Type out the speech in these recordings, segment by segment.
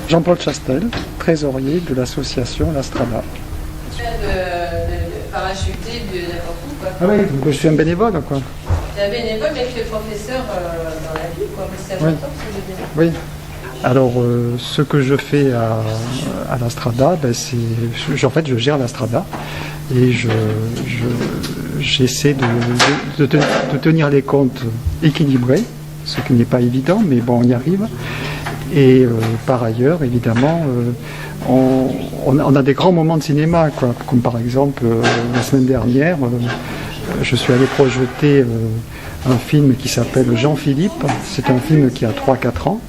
Jean-Paul Chastel, trésorier de l'association La Strada. Tu viens de parachuter de n'importe où, quoi. Ah oui, donc je suis un bénévole, quoi. Tu es un bénévole, mais tu es professeur dans la vie, quoi. C'est important, ce bénévole. Oui. Alors, ce que je fais à La Strada, ben, en fait, je gère La Strada et j'essaie de tenir les comptes équilibrés, ce qui n'est pas évident, mais bon, on y arrive. Et par ailleurs, évidemment, on a des grands moments de cinéma, quoi, comme par exemple, la semaine dernière, je suis allé projeter un film qui s'appelle Jean-Philippe. C'est un film qui a 3-4 ans,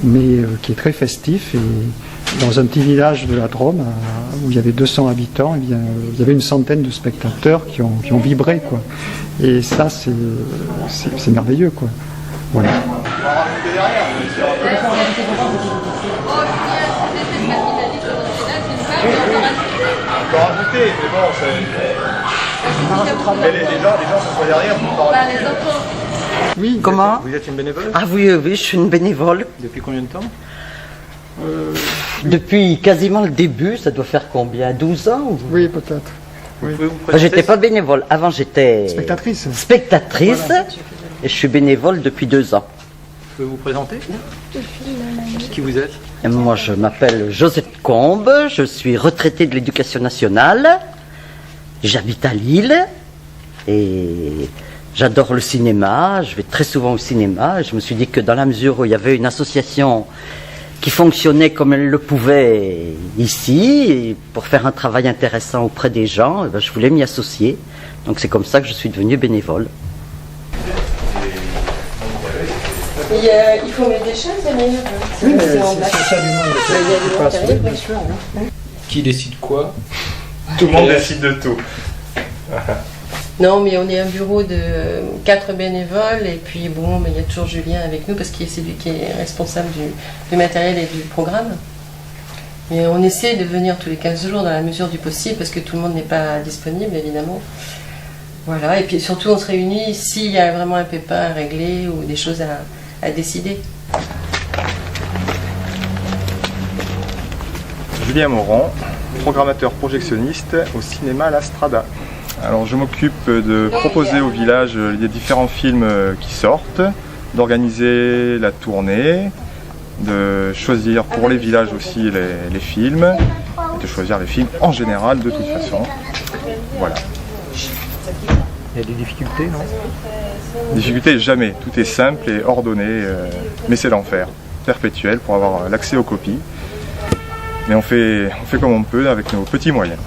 mais qui est très festif. Et dans un petit village de la Drôme, où il y avait 200 habitants, eh bien, il y avait une centaine de spectateurs qui ont vibré, quoi. Et ça, c'est merveilleux, quoi. Voilà. On peut rajouter, mais bon, mais les gens se sont derrière pour pas rajouter. Oui. Comment? Vous êtes une bénévole? Ah oui, je suis une bénévole. Depuis combien de temps? Depuis quasiment le début, ça doit faire combien? 12 ans ou... Oui, peut-être. Oui. J'étais pas bénévole. Avant, j'étais Spectatrice. spectatrice, voilà. Et je suis bénévole depuis 2 ans. Vous pouvez vous présenter? Qui vous êtes? Et moi, je m'appelle Josette Combe, je suis retraitée de l'éducation nationale, j'habite à Lille et j'adore le cinéma, je vais très souvent au cinéma. Je me suis dit que dans la mesure où il y avait une association qui fonctionnait comme elle le pouvait ici, et pour faire un travail intéressant auprès des gens, eh bien, je voulais m'y associer. Donc c'est comme ça que je suis devenue bénévole. Il faut mettre des chaises, mais Oui, mais c'est ça du monde. bien sûr. Qui décide quoi? Tout le monde décide de tout. Non, mais on est un bureau de 4 bénévoles, et puis bon, mais il y a toujours Julien avec nous, parce que c'est lui qui est responsable du matériel et du programme. Et on essaie de venir tous les 15 jours dans la mesure du possible, parce que tout le monde n'est pas disponible, évidemment. Voilà, et puis surtout on se réunit s'il y a vraiment un pépin à régler ou des choses à décider. Julien Moron, programmateur projectionniste au cinéma La Strada. Alors je m'occupe de proposer au village les différents films qui sortent, d'organiser la tournée, de choisir pour les villages aussi les films, et de choisir les films en général de toute façon. Voilà. Il y a des difficultés, non? Difficulté jamais, tout est simple et ordonné, mais c'est l'enfer perpétuel pour avoir l'accès aux copies. Mais on fait comme on peut avec nos petits moyens.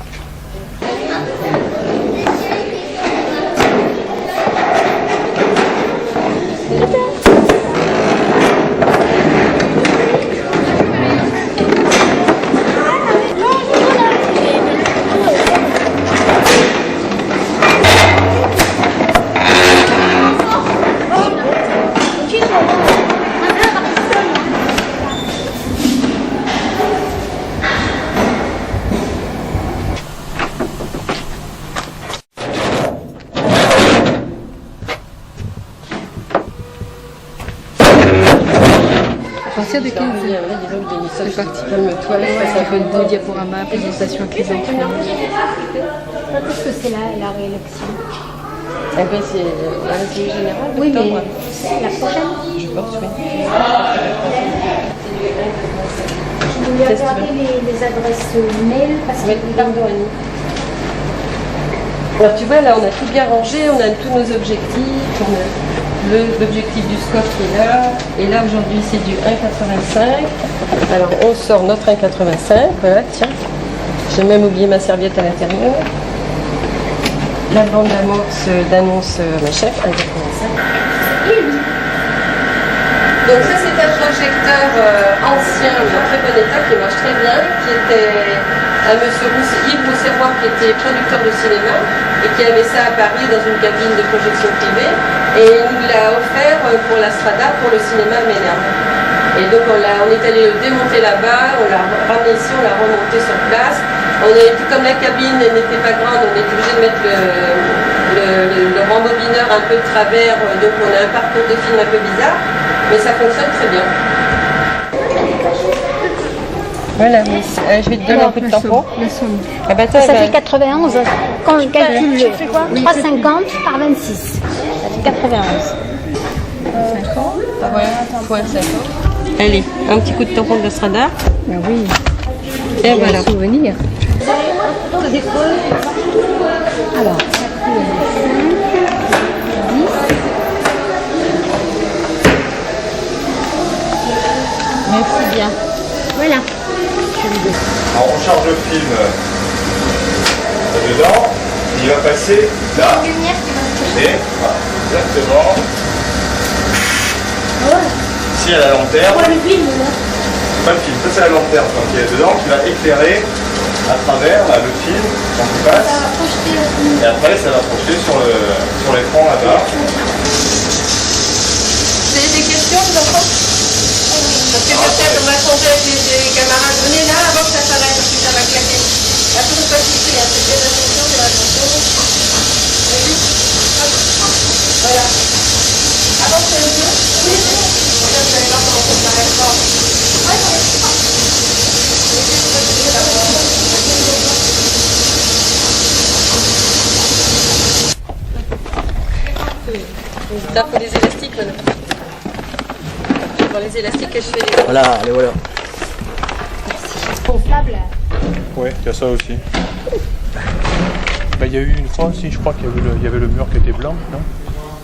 À partir de 15 heures, c'est parti. Toi, c'est un peu de diaporama, présentation avec les enfants. Quand est-ce que c'est la réélection? Eh ben, c'est la réunion générale. Oui, mais d'octobre. la prochaine? Je pense, oui. Je voulais regarder les adresses mail parce que... Pardon, alors tu vois, là on a tout bien rangé, on a tous nos objectifs, on a l'objectif du SCOP qui est là, et là aujourd'hui c'est du 1,85. Alors on sort notre 1,85, voilà, tiens, j'ai même oublié ma serviette à l'intérieur. La bande d'annonce à ma chef, 1,85. Donc ça c'est un projecteur ancien mais en très bon état qui marche très bien, qui était à monsieur Yves Rousserrois qui était producteur de cinéma et qui avait ça à Paris dans une cabine de projection privée, et il nous l'a offert pour la Strada pour le cinéma Ménard. Et donc on est allé le démonter là-bas, on l'a ramené ici, on l'a remonté sur place. Comme la cabine n'était pas grande, on était obligé de mettre le rembobineur un peu de travers, donc on a un parcours de film un peu bizarre, mais ça fonctionne très bien. Voilà, je vais te donner un peu de tampon. La somme. Ah bah toi, Ça bah, fait 91. Quand je calcule 3,50 par 26. Ça fait 91. point 50. Allez, un petit coup de tampon de Strada. Ben oui, Et voilà. souvenir. Alors, Merci bien. voilà. Alors on charge le film dedans, il va passer là, et voilà, exactement. Ici à la lanterne, pas le film, ça c'est la lanterne quand il est dedans qui va éclairer à travers là, le film quand il passe, et après ça va projeter sur l'écran là-bas. Vous avez des questions, les enfants? Parce que peut-être on va changer avec les camarades. Venez là avant que ça s'arrête, parce que ça va claquer. La toute pas toucher, hein. C'est bien attention, bien attention. Vous avez vu? Hop. Voilà. Avancez un peu. Oui. Là, vous allez voir comment ça s'arrête fort. Là, pour les élastiques, voilà. Dans les élastiques que je fais les... Voilà, allez, voilà. Gonflable. Oui, il y a ça aussi. Bah, il y a eu une fois aussi, je crois qu'il y avait le mur qui était blanc, non?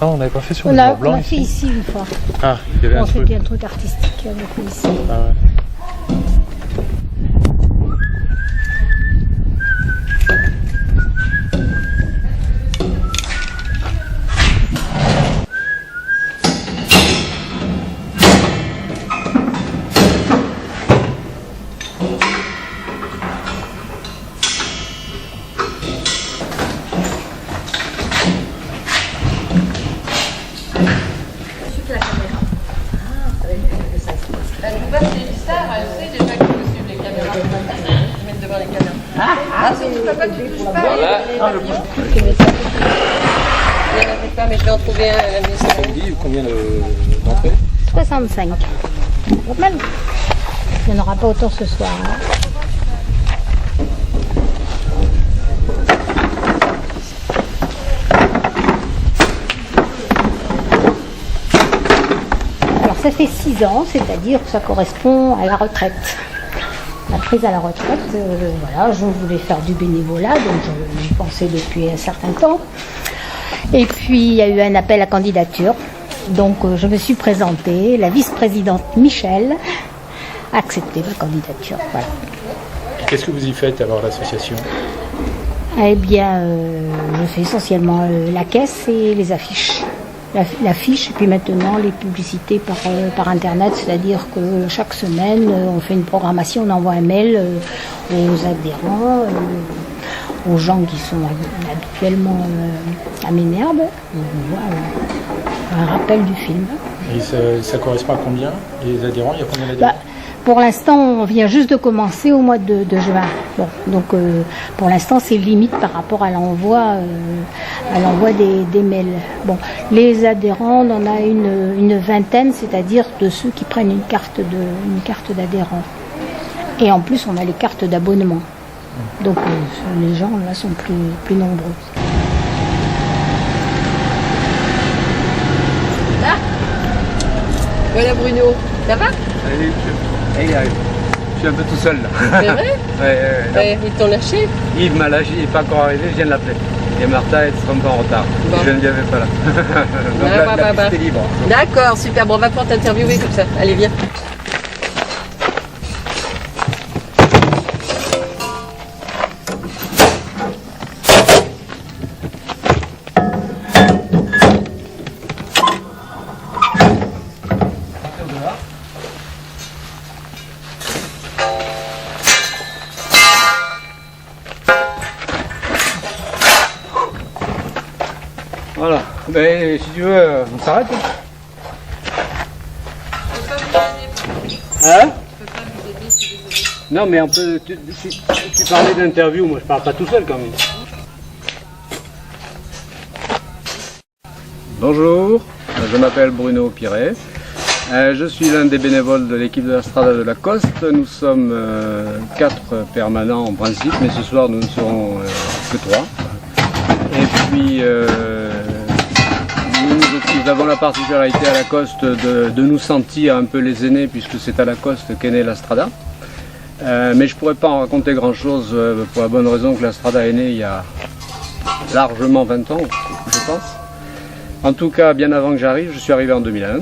Non, on n'avait pas fait sur le On mur a blanc fait ici une fois. Ah, il y avait un On fait truc. bien un truc artistique. On a fait ici. Ah ouais. Elle ne peut pas suivre ça, elle sait déjà qu'il faut suivre les caméras. Je vais mettre devant les caméras. Ah, surtout papa, tu touches pas. Voilà. Il n'y en avait pas, mais je vais en trouver un à la maison. On dit combien d'entrées? 65. Pas mal. Il n'y en aura pas autant ce soir. Hein. Alors ça fait 6 ans, c'est-à-dire que ça correspond à la retraite. La prise à la retraite, voilà, je voulais faire du bénévolat, donc j'y pensais depuis un certain temps. Et puis il y a eu un appel à candidature, donc je me suis présentée, la vice-présidente Michel a accepté ma candidature. Voilà. Qu'est-ce que vous y faites alors, l'association? Eh bien, je fais essentiellement la caisse et les affiches. L'affiche et puis maintenant les publicités par internet, c'est-à-dire que chaque semaine on fait une programmation, on envoie un mail aux adhérents, aux gens qui sont habituellement à Ménherbe, on voit un rappel du film. Et ça correspond à combien? Les adhérents, il y a combien d'adhérents? Pour l'instant, on vient juste de commencer au mois de juin. Bon, donc pour l'instant, c'est limite par rapport à l'envoi des mails. Bon, les adhérents, on en a une vingtaine, c'est-à-dire de ceux qui prennent une carte d'adhérent. Et en plus, on a les cartes d'abonnement. Donc les gens là sont plus nombreux. Là, voilà Bruno, ça va? Allez, je suis un peu tout seul là. C'est vrai? Ouais, Ils t'ont lâché? Yves m'a lâché, il n'est pas encore arrivé, je viens de l'appeler. Et Martha, elle sera un peu en retard. Bon. Je ne viens pas là. Donc la piste est libre. D'accord, super. Bon, on va pouvoir t'interviewer comme ça. Allez, viens. Voilà, mais si tu veux, on s'arrête. Hein? Non, mais on peut. Tu parlais d'interview, moi je parle pas tout seul quand même. Bonjour, je m'appelle Bruno Piret. Je suis l'un des bénévoles de l'équipe de la Strada de Lacoste. Nous sommes 4 permanents en principe, mais ce soir nous ne serons que 3. Et puis nous avons la particularité à Lacoste de nous sentir un peu les aînés, puisque c'est à Lacoste qu'est née la Strada. Mais je ne pourrais pas en raconter grand chose pour la bonne raison que la Strada est née il y a largement 20 ans, je pense. En tout cas, bien avant que j'arrive, je suis arrivé en 2001.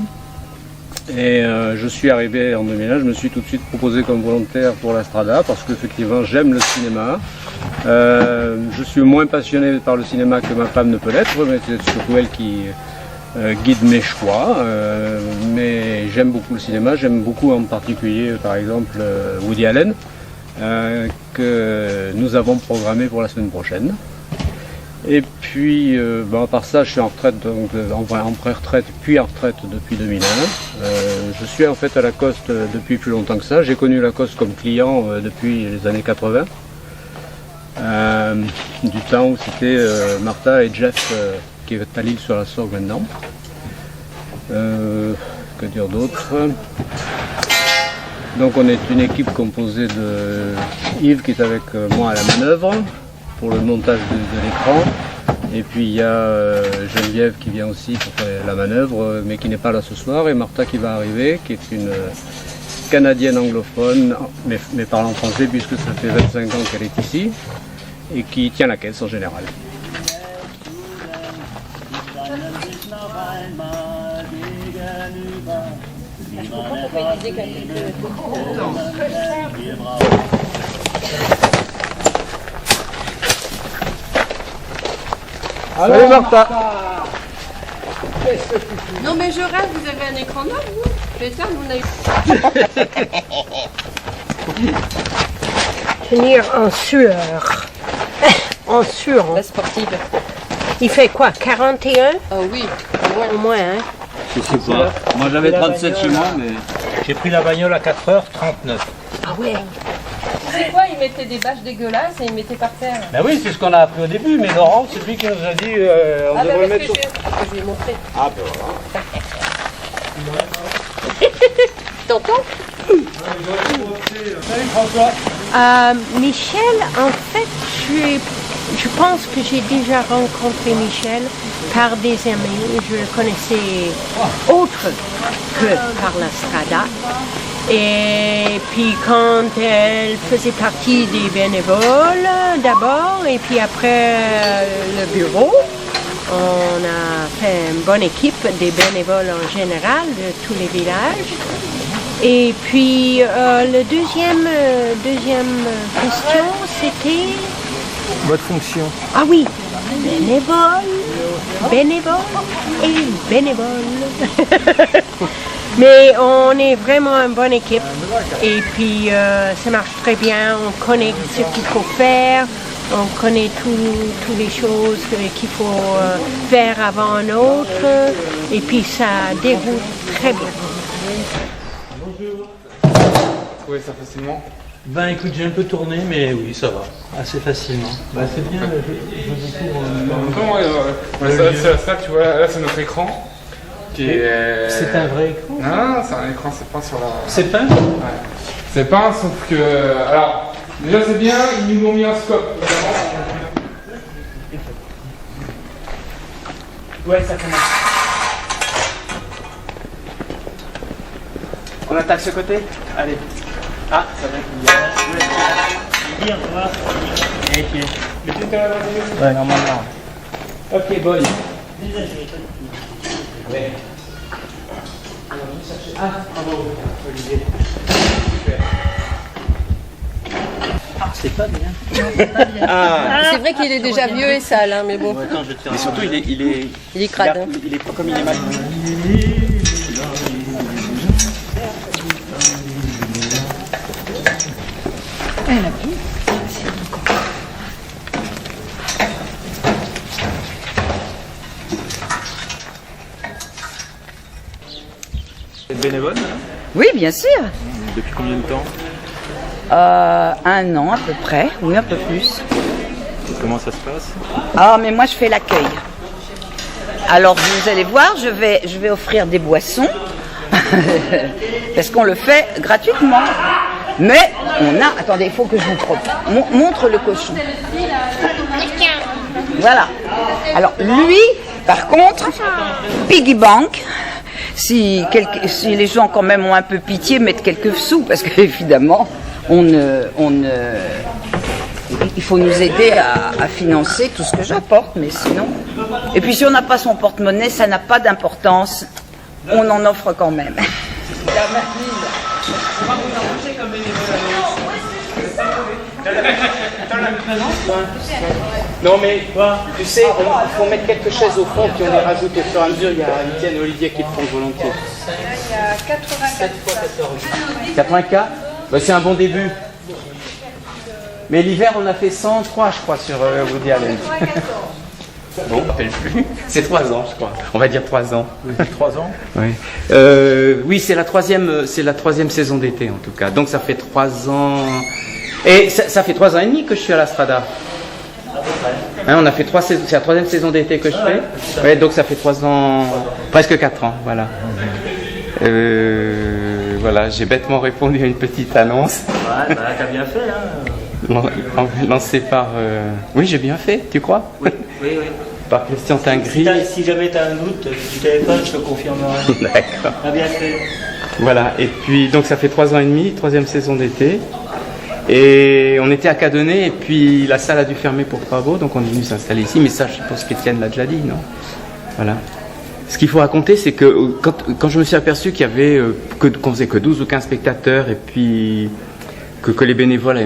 Et je suis arrivé en 2001, je me suis tout de suite proposé comme volontaire pour la Strada parce qu'effectivement j'aime le cinéma. Je suis moins passionné par le cinéma que ma femme ne peut l'être, mais c'est surtout elle qui guide mes choix. Mais j'aime beaucoup le cinéma, j'aime beaucoup en particulier par exemple Woody Allen, que nous avons programmé pour la semaine prochaine. Et puis, à part ça, je suis en retraite, donc en pré-retraite, puis en retraite depuis 2001. Je suis en fait à Lacoste depuis plus longtemps que ça. J'ai connu Lacoste comme client depuis les années 80. Du temps où c'était Martha et Jeff qui est à l'île sur la Sorgue maintenant. Que dire d'autre? Donc on est une équipe composée de Yves qui est avec moi à la manœuvre pour le montage de l'écran. Et puis il y a Geneviève qui vient aussi pour faire la manœuvre, mais qui n'est pas là ce soir, et Martha qui va arriver, qui est une Canadienne anglophone, mais parlant français puisque ça fait 25 ans qu'elle est ici, et qui tient la caisse en général. Salut Martha. Non mais je rêve, vous avez un écran neuf, vous? J'espère que vous n'avez Tenir en sueur. En sueur. la sportive. Il fait quoi, 41? Ah oui, Au moins, hein? Je sais pas. Moi j'avais 37 chez moi, mais J'ai pris la bagnole à 4h39. Ah ouais. c'est quoi? Ils mettaient des bâches dégueulasses et ils mettaient par terre. Ben oui, c'est ce qu'on a appris au début, mais Laurent, c'est lui qui nous a dit on devrait le mettre sur... Je vais montrer. Ah ben voilà. T'entends? Salut François. Michel, en fait, je pense que j'ai déjà rencontré Michel par des amis. Je le connaissais autre que par la Strada. Et puis quand elle faisait partie des bénévoles d'abord, et puis après le bureau, on a fait une bonne équipe des bénévoles en général de tous les villages. Et puis le deuxième question, c'était... Votre fonction? Ah oui, bénévole et bénévole. Mais on est vraiment une bonne équipe et puis ça marche très bien, on connaît ce qu'il faut faire, on connaît toutes les choses qu'il faut faire avant un autre et puis ça déroule très bien. Bonjour. Trouvez ça facilement? Ben écoute, j'ai un peu tourné, mais oui, ça va, assez facilement. Ben c'est bien, je découvre... C'est la salle, tu vois, là c'est notre écran. C'est un vrai écran? Non, c'est un écran, c'est peint sur la... C'est peint? Ouais. C'est peint, sauf que... Alors, déjà c'est bien, ils nous ont mis un scope. Ouais, ça commence. On attaque ce côté? Allez. Ah, ça va être bien. Bien, voir. Vérifier. Ouais, normalement. Ok, boy. Ouais. Ah, bravo, Olivier. Super. Ah, c'est pas bien. C'est vrai qu'il est déjà vieux et sale, hein, mais bon. Attends, je tire. Et surtout, il est crade. Hein. Il est pas comme il est mal. Vous êtes bénévole? Oui, bien sûr. Depuis combien de temps? 1 an à peu près, oui, un peu plus. Et comment ça se passe? Ah, mais moi je fais l'accueil. Alors vous allez voir, je vais offrir des boissons Parce qu'on le fait gratuitement. Mais on a... Attendez, il faut que je vous montre le cochon. Voilà. Alors lui, par contre, Piggy Bank, si les gens quand même ont un peu pitié, mettent quelques sous, parce qu'évidemment, il faut nous aider à financer tout ce que j'apporte, mais sinon... Et puis si on n'a pas son porte-monnaie, ça n'a pas d'importance, on en offre quand même. Non mais, tu sais, il faut mettre quelques chaises au fond, puis on les rajoute au fur et à mesure. Il y a Étienne et Olivier qui le font volontiers. Il y a 84. 84 bah, c'est un bon début. Mais l'hiver, on a fait 103, je crois, sur Woody Allen. Bon, on ne rappelle plus. C'est 3 ans, je crois. On va dire 3 ans. 3 ans. Oui, oui, c'est la troisième saison d'été, en tout cas. Donc ça fait 3 ans... Et ça fait 3 ans et demi que je suis à la Strada. Hein, on a fait 3 saisons, c'est la 3e saison d'été que je fais. Ouais, donc ça fait 3 ans, presque 4 ans, voilà. Voilà, j'ai bêtement répondu à une petite annonce. Ouais, bah t'as bien fait, hein. Lancée par... Oui, j'ai bien fait, tu crois? Oui, oui, oui. Par Christian Tingry. Si jamais t'as un doute, tu téléphones, je te confirmerai. D'accord. T'as bien fait. Voilà, et puis donc ça fait 3 ans et demi, 3e saison d'été. Et on était à Cadonnet et puis la salle a dû fermer pour travaux, donc on est venu s'installer ici. Mais ça, je pense qu'Étienne l'a déjà dit, non? Voilà. Ce qu'il faut raconter, c'est que quand je me suis aperçu qu'il y avait qu'on faisait que 12 ou 15 spectateurs et puis que les bénévoles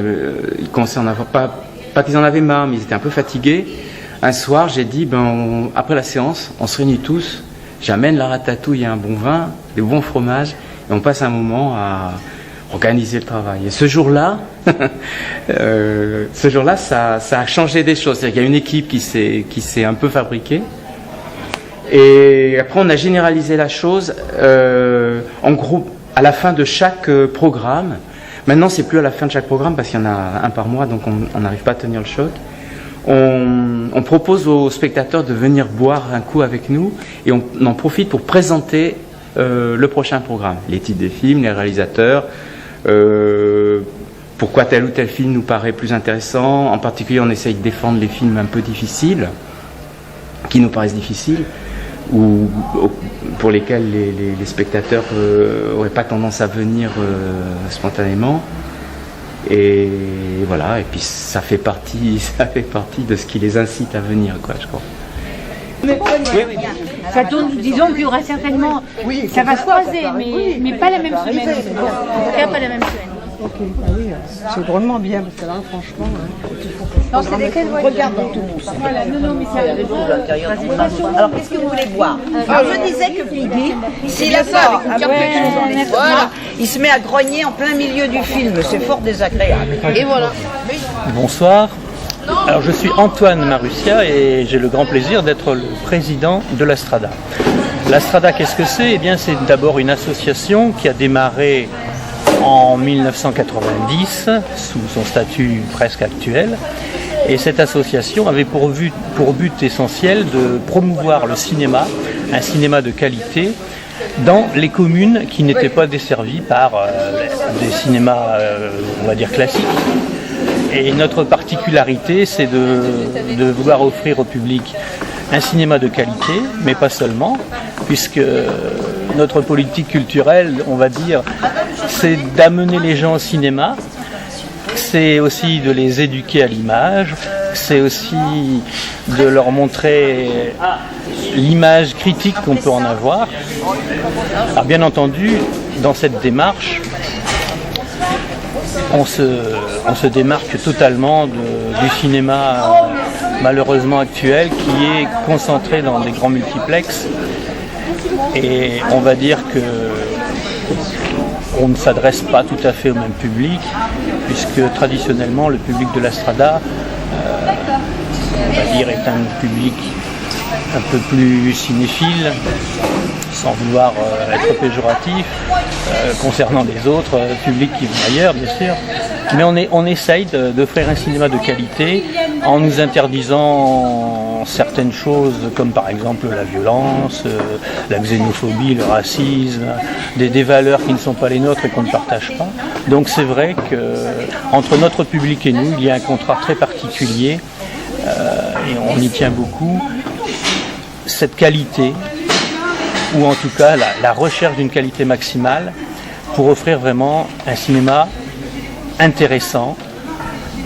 ils commençaient à en avoir pas qu'ils en avaient marre, mais ils étaient un peu fatigués. Un soir, j'ai dit, après la séance, on se réunit tous, j'amène la ratatouille et un bon vin, des bons fromages, et on passe un moment à organiser le travail. Et ce jour-là, ça a changé des choses. C'est-à-dire qu'il y a une équipe qui s'est un peu fabriquée. Et après, on a généralisé la chose en groupe à la fin de chaque programme. Maintenant, c'est plus à la fin de chaque programme parce qu'il y en a un par mois, donc on n'arrive pas à tenir le choc. On propose aux spectateurs de venir boire un coup avec nous et on en profite pour présenter le prochain programme, les titres des films, les réalisateurs, pourquoi tel ou tel film nous paraît plus intéressant. En particulier, on essaye de défendre les films un peu difficiles, qui nous paraissent difficiles, ou pour lesquels les spectateurs n'auraient pas tendance à venir spontanément. Et voilà, et puis ça fait partie de ce qui les incite à venir, quoi, je crois. Ça tourne, disons qu'il y aura certainement, ça va se croiser, mais pas la même semaine. En tout cas, pas la même semaine. Ok, ah oui, c'est drôlement bien parce que là, franchement. Non, c'est desquels regarde dans tout le monde. Voilà, non, mais c'est alors, qu'est-ce que vous voulez boire? Alors, je disais que Piggy, s'il a ça avec une carte voilà, il se met à grogner en plein milieu du film. C'est fort désagréable. Et voilà. Bonsoir. Alors, je suis Antoine Marussia et j'ai le grand plaisir d'être le président de la Strada. La Strada, qu'est-ce que c'est? Eh bien, c'est d'abord une association qui a démarré en 1990 sous son statut presque actuel, et cette association avait pour but essentiel de promouvoir le cinéma, un cinéma de qualité dans les communes qui n'étaient pas desservies par des cinémas on va dire classiques. Et notre particularité, c'est de vouloir offrir au public un cinéma de qualité, mais pas seulement, puisque notre politique culturelle, on va dire, c'est d'amener les gens au cinéma, c'est aussi de les éduquer à l'image, c'est aussi de leur montrer l'image critique qu'on peut en avoir. Alors bien entendu, dans cette démarche, on se démarque totalement du cinéma malheureusement actuel qui est concentré dans des grands multiplexes, et on va dire que on ne s'adresse pas tout à fait au même public, puisque traditionnellement le public de la Strada on va dire est un public un peu plus cinéphile, sans vouloir être péjoratif, concernant les autres publics qui vont ailleurs, bien sûr. Mais on essaye d'offrir un cinéma de qualité en nous interdisant certaines choses comme par exemple la violence, la xénophobie, le racisme, des valeurs qui ne sont pas les nôtres et qu'on ne partage pas. Donc c'est vrai qu'entre notre public et nous, il y a un contrat très particulier et on y tient beaucoup. Cette qualité, ou en tout cas la recherche d'une qualité maximale pour offrir vraiment un cinéma intéressant,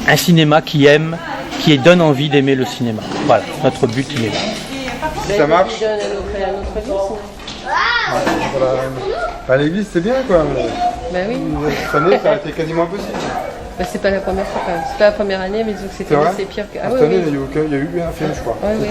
un cinéma qui aime, qui donne envie d'aimer le cinéma. Voilà, notre but il est là. Ça marche. À l'église c'est bien quoi. Bah oui. Cette année ça a été quasiment impossible. Bah, c'est pas la première fois quand même. C'est pas la première année, mais disons que cette année c'est pire que. Ah, cette année il y a eu un film je crois. Ouais, oui.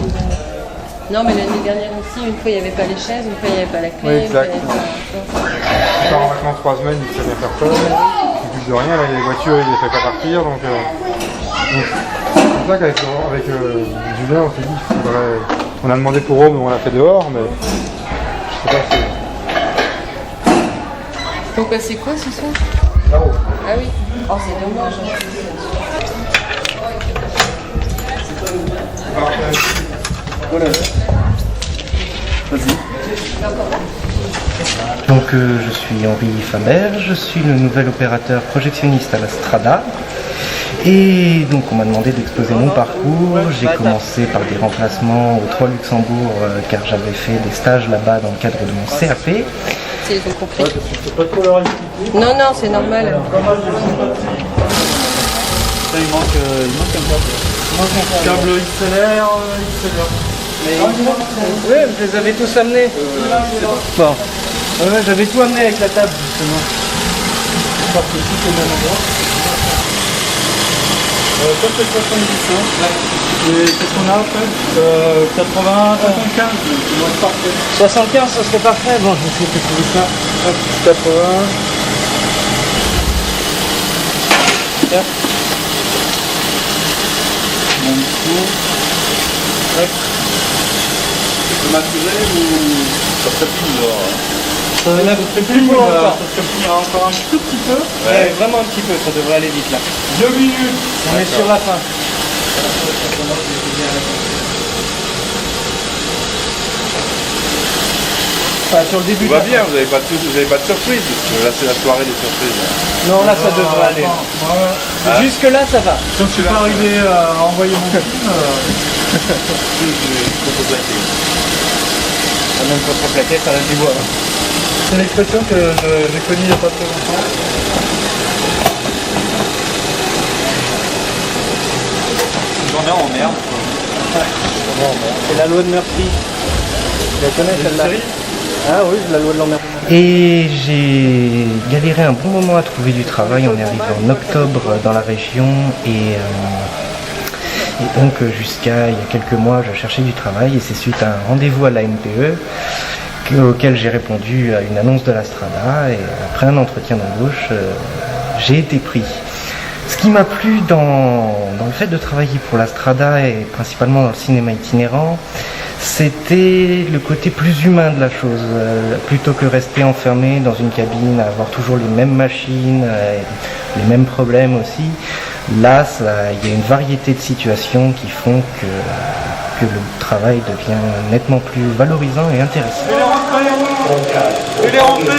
Non, mais l'année dernière aussi, une fois il n'y avait pas les chaises, une fois il n'y avait pas la clé. Oui, exact. On part en vacances 3 semaines, il ne sait rien faire personne. En plus de rien, là, les voitures, il ne les fait pas partir. Donc c'est pour ça qu'avec Julien, on s'est dit qu'il faudrait. On a demandé pour Rome, on l'a fait dehors, mais je sais pas si. Donc c'est quoi ce soir? Là-haut. Ah oui. Oh, c'est dommage. Voilà. Vas-y. Donc je suis Henri Faber, je suis le nouvel opérateur projectionniste à la Strada. Et donc on m'a demandé d'exposer mon parcours. J'ai commencé par des remplacements au 3 Luxembourg car j'avais fait des stages là-bas dans le cadre de mon CAP. C'est compris. Non, non, c'est normal. Il manque un câble XLR, Oui, je les avais tous amenés. Bon. Ouais, j'avais tout amené avec la table justement. Ça c'est 70, et qu'est-ce qu'on a après 80, 75, 75, ça serait parfait. Bon, je vais essayer de trouver ça. Hop, 80. Hop. Mon coup. Hop. Tu peux m'attirer ou ça serait plus lourd? Ça serait plus lourd encore. Ça serait encore un tout petit peu. Ouais, vraiment un petit peu, ça devrait aller vite là. 2 minutes. On est sur la fin. Enfin, sur le début. Tout va bien, vous n'avez pas de surprise, parce que là c'est la soirée des surprises. Non, là ça devrait aller. Jusque là ça va. Donc je suis pas arrivé à envoyer mon film. Même contreplaqué, ça reste du bois. C'est une expression que j'ai connue il n'y a pas très longtemps. J'en ai en merde. C'est la loi de Murphy. Tu la connais celle-là? Ah oui, la loi de l'emmerdement. Et j'ai galéré un bon moment à trouver du travail. On est arrivé en octobre dans la région et donc jusqu'à il y a quelques mois je cherchais du travail et c'est suite à un rendez-vous à la NPE auquel j'ai répondu à une annonce de la Strada et après un entretien d'embauche j'ai été pris. Ce qui m'a plu dans le fait de travailler pour la Strada et principalement dans le cinéma itinérant, c'était le côté plus humain de la chose. Plutôt que rester enfermé dans une cabine, à avoir toujours les mêmes machines, les mêmes problèmes aussi, là il y a une variété de situations qui font que le travail devient nettement plus valorisant et intéressant. Il est rentré.